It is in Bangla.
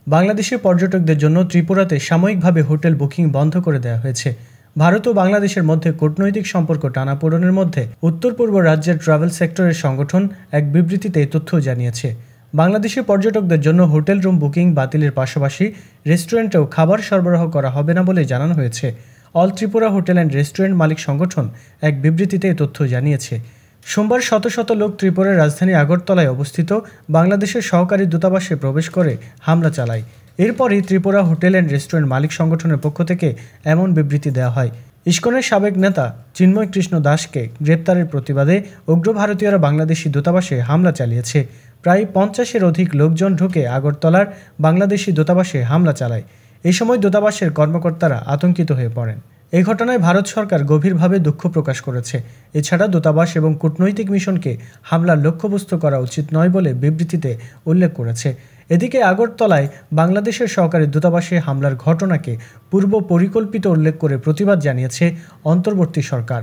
বাংলাদেশের পর্যটকদের জন্য ত্রিপুরাতে সাময়িকভাবে হোটেল বুকিং বন্ধ করে দেওয়া হয়েছে। ভারত ও বাংলাদেশের মধ্যে কূটনৈতিক সম্পর্ক টানাপোড়েনের মধ্যে উত্তর পূর্ব রাজ্যের ট্রাভেল সেক্টরের সংগঠন এক বিবৃতিতে এই তথ্য জানিয়েছে। বাংলাদেশের পর্যটকদের জন্য হোটেল রুম বুকিং বাতিলের পাশাপাশি রেস্টুরেন্টেও খাবার সরবরাহ করা হবে না বলে জানানো হয়েছে। All Tripura hotel and restaurant মালিক সংগঠন এক বিবৃতিতে এই তথ্য জানিয়েছে। সোমবার শত শত লোক ত্রিপুরার রাজধানী আগরতলায় অবস্থিত বাংলাদেশের সহকারী দূতাবাসে প্রবেশ করে হামলা চালায়। এরপরই ত্রিপুরা হোটেল অ্যান্ড রেস্টুরেন্ট মালিক সংগঠনের পক্ষ থেকে এমন বিবৃতি দেওয়া হয়। ইসকনের সাবেক নেতা চিন্ময় কৃষ্ণ দাসকে গ্রেপ্তারের প্রতিবাদে উগ্র ভারতীয়রা বাংলাদেশি দূতাবাসে হামলা চালিয়েছে। প্রায় 50-এর অধিক লোকজন ঢুকে আগরতলার বাংলাদেশি দূতাবাসে হামলা চালায়। এই সময় দূতাবাসের কর্মকর্তারা আতঙ্কিত হয়ে পড়েন। এই ঘটনায় ভারত সরকার গভীরভাবে দুঃখ প্রকাশ করেছে। এছাড়া দূতাবাস এবং কূটনৈতিক মিশনকে হামলার লক্ষ্যবস্তু করা উচিত নয় বলে বিবৃতিতে উল্লেখ করেছে। এদিকে আগরতলায় বাংলাদেশের সহকারী দূতাবাসে হামলার ঘটনাকে পূর্ব পরিকল্পিত উল্লেখ করে প্রতিবাদ জানিয়েছে অন্তর্বর্তী সরকার।